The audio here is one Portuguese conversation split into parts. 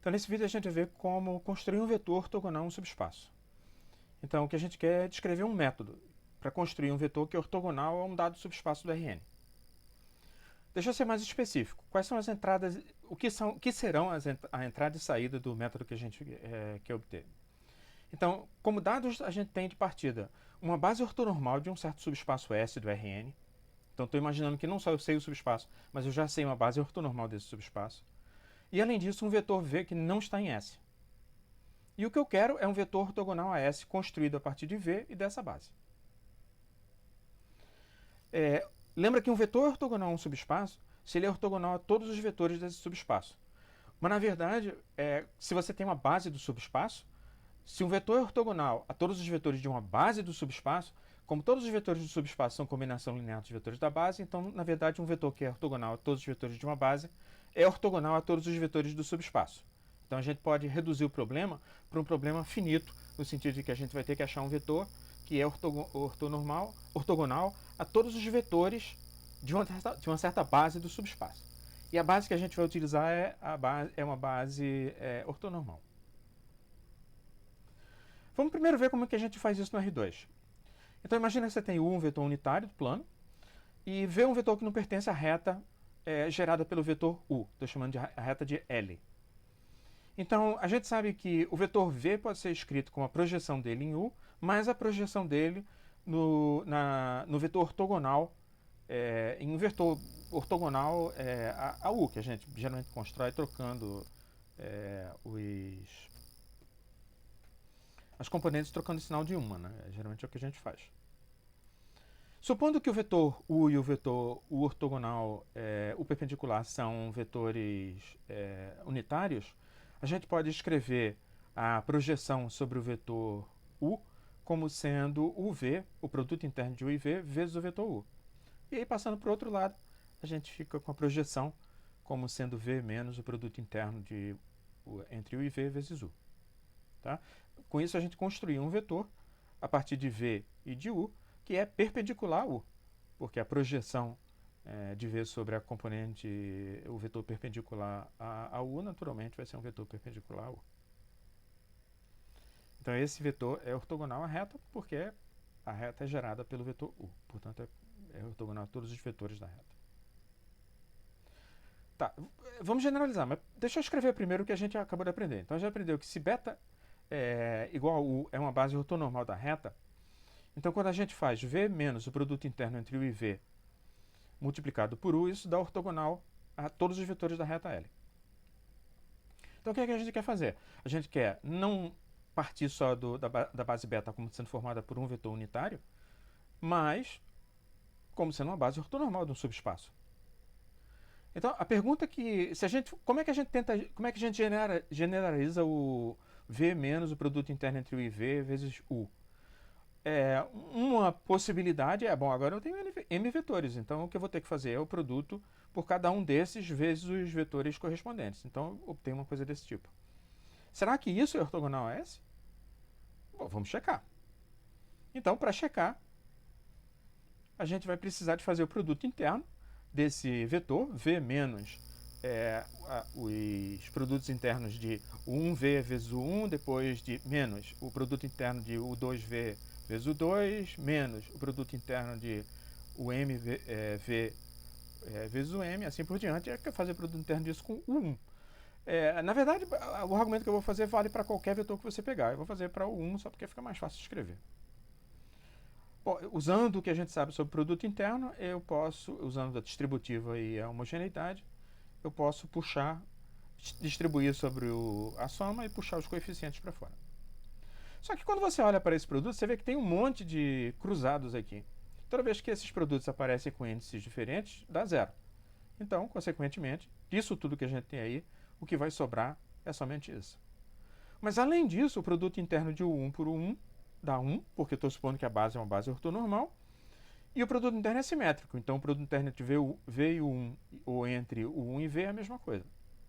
Então, nesse vídeo a gente vai ver como construir um vetor ortogonal em um subespaço. Então, o que a gente quer é descrever um método para construir um vetor que é ortogonal a um dado subespaço do Rn. Deixa eu ser mais específico. Quais são as entradas, o que serão a entrada e saída do método que a gente quer obter? Então, como dados, a gente tem de partida uma base ortonormal de um certo subespaço S do Rn. Então, estou imaginando que não só eu sei o subespaço, mas eu já sei uma base ortonormal desse subespaço. E, além disso, um vetor V que não está em S. E o que eu quero é um vetor ortogonal a S construído a partir de V e dessa base. Lembra que um vetor ortogonal a um subespaço se ele é ortogonal a todos os vetores desse subespaço. Mas, na verdade, se você tem uma base do subespaço, se um vetor é ortogonal a todos os vetores de uma base do subespaço, como todos os vetores do subespaço são combinação linear dos vetores da base, então, na verdade, um vetor que é ortogonal a todos os vetores de uma base é ortogonal a todos os vetores do subespaço. Então, a gente pode reduzir o problema para um problema finito, no sentido de que a gente vai ter que achar um vetor que é ortogonal a todos os vetores de uma certa base do subespaço. E a base que a gente vai utilizar é uma base ortonormal. Vamos primeiro ver como é que a gente faz isso no R2. Então, imagina que você tem U, um vetor unitário do plano, e V um vetor que não pertence à reta gerada pelo vetor U. Estou chamando de a reta de L. Então, a gente sabe que o vetor V pode ser escrito como a projeção dele em U, mais a projeção dele no vetor ortogonal, em um vetor ortogonal a U, que a gente geralmente constrói trocando as componentes trocando o sinal de uma, né? Geralmente é o que a gente faz. Supondo que o vetor U e o vetor U ortogonal, U perpendicular, são vetores unitários, a gente pode escrever a projeção sobre o vetor U como sendo UV, o produto interno de U e V, vezes o vetor U. E aí, passando para o outro lado, a gente fica com a projeção como sendo V menos o produto interno entre U e V vezes U. Tá? Com isso, a gente construiu um vetor a partir de V e de U, que é perpendicular a U, porque a projeção de V sobre a componente, o vetor perpendicular a U, naturalmente vai ser um vetor perpendicular a U. Então, esse vetor é ortogonal à reta, porque a reta é gerada pelo vetor U. Portanto, é ortogonal a todos os vetores da reta. Tá, vamos generalizar, mas deixa eu escrever primeiro o que a gente acabou de aprender. Então, a gente aprendeu que se beta igual a U é uma base ortonormal da reta, então quando a gente faz V menos o produto interno entre U e V multiplicado por U, isso dá ortogonal a todos os vetores da reta L. Então o que é que a gente quer fazer? A gente quer não partir só da base beta como sendo formada por um vetor unitário, mas como sendo uma base ortonormal de um subespaço. Então a pergunta é que como é que a gente generaliza o V menos o produto interno entre U e V vezes U? Uma possibilidade bom, agora eu tenho M vetores, então o que eu vou ter que fazer é o produto por cada um desses vezes os vetores correspondentes. Então eu obtenho uma coisa desse tipo. Será que isso é ortogonal a S? Bom, vamos checar. Então, para checar, a gente vai precisar de fazer o produto interno desse vetor, V menos os produtos internos de U1V vezes U1, depois de menos o produto interno de U2V vezes U2, menos o produto interno de UMV vezes UM, assim por diante, é fazer o produto interno disso com U1. Na verdade, o argumento que eu vou fazer vale para qualquer vetor que você pegar. Eu vou fazer para o U1 só porque fica mais fácil de escrever. Bom, usando o que a gente sabe sobre o produto interno, eu posso, usando a distributiva e a homogeneidade, eu posso distribuir sobre a soma e puxar os coeficientes para fora. Só que quando você olha para esse produto, você vê que tem um monte de cruzados aqui. Toda vez que esses produtos aparecem com índices diferentes, dá zero. Então, consequentemente, disso tudo que a gente tem aí, o que vai sobrar é somente isso. Mas, além disso, o produto interno de U1 por U1 dá 1, porque eu estou supondo que a base é uma base ortonormal, e o produto interno é simétrico. Então, o produto interno entre V e U1 ou entre U1 e V é a mesma coisa.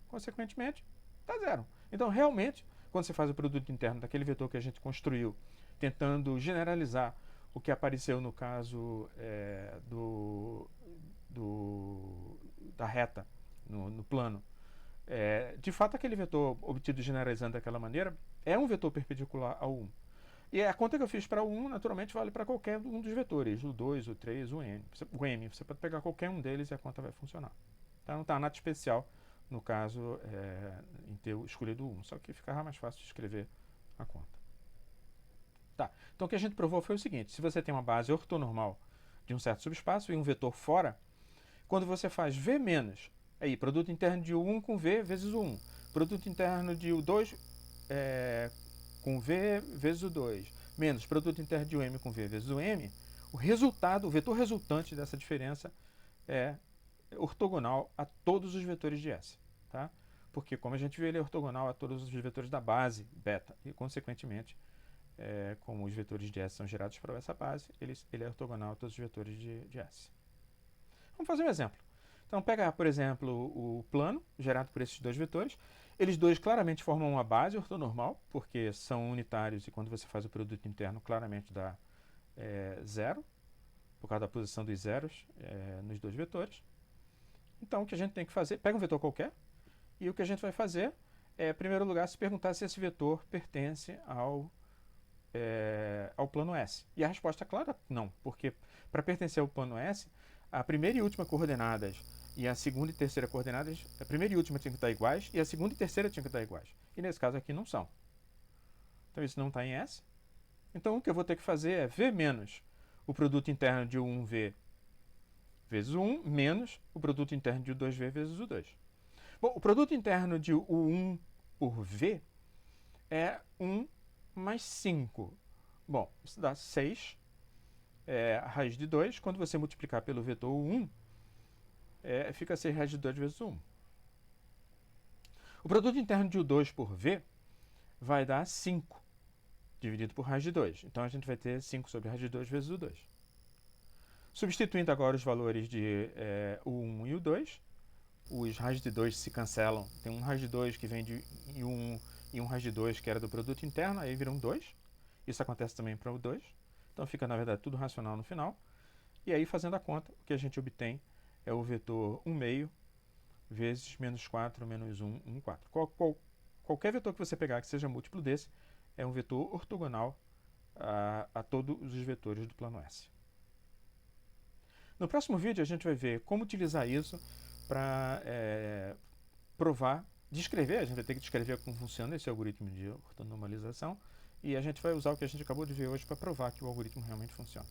Consequentemente, dá zero. Então, realmente, quando você faz o produto interno daquele vetor que a gente construiu, tentando generalizar o que apareceu no caso da reta, no plano, De fato, aquele vetor obtido generalizando daquela maneira é um vetor perpendicular ao 1. E a conta que eu fiz para o 1, naturalmente, vale para qualquer um dos vetores, o 2, o 3, o n. O m. Você pode pegar qualquer um deles e a conta vai funcionar. Então, não está nada especial, no caso, em ter escolhido o 1. Só que ficava mais fácil de escrever a conta. Tá. Então, o que a gente provou foi o seguinte. Se você tem uma base ortonormal de um certo subespaço e um vetor fora, quando você faz V menos, aí, produto interno de U1 com V vezes o 1, produto interno de U2 com V vezes o 2, menos produto interno de UM com V vezes o M, o resultado, o vetor resultante dessa diferença é ortogonal a todos os vetores de S. Tá? Porque, como a gente viu, ele é ortogonal a todos os vetores da base beta. E, consequentemente, como os vetores de S são gerados para essa base, ele é ortogonal a todos os vetores de S. Vamos fazer um exemplo. Então, pega, por exemplo, o plano gerado por esses dois vetores. Eles dois claramente formam uma base ortonormal, porque são unitários e quando você faz o produto interno, claramente dá zero, por causa da posição dos zeros nos dois vetores. Então, o que a gente tem que fazer, pega um vetor qualquer, e o que a gente vai fazer é, em primeiro lugar, se perguntar se esse vetor pertence ao plano S. E a resposta é clara, não, porque para pertencer ao plano S, a primeira e última coordenadas e a segunda e terceira coordenadas, a primeira e última tinham que estar iguais e a segunda e terceira tinham que estar iguais. E nesse caso aqui não são. Então isso não está em S. Então o que eu vou ter que fazer é V menos o produto interno de U1V vezes o 1 menos o produto interno de U2V vezes o 2. Bom, o produto interno de U1 por V é 1 mais 5. Bom, isso dá 6. A raiz de 2. Quando você multiplicar pelo vetor 1, fica 6 raiz de 2 vezes 1. O produto interno de U2 por V vai dar 5, dividido por raiz de 2. Então a gente vai ter 5 sobre raiz de 2 vezes o 2. Substituindo agora os valores de U1 e U2, os raiz de 2 se cancelam. Tem um raiz de 2 que vem de U1 e um raiz de 2 que era do produto interno, aí viram 2. Isso acontece também para o 2. Então fica, na verdade, tudo racional no final. E aí, fazendo a conta, o que a gente obtém é o vetor 1 meio vezes menos 4 menos 1, 1, 4. Qualquer vetor que você pegar que seja múltiplo desse é um vetor ortogonal a todos os vetores do plano S. No próximo vídeo a gente vai ver como utilizar isso para provar, descrever, a gente vai ter que descrever como funciona esse algoritmo de ortonormalização e a gente vai usar o que a gente acabou de ver hoje para provar que o algoritmo realmente funciona.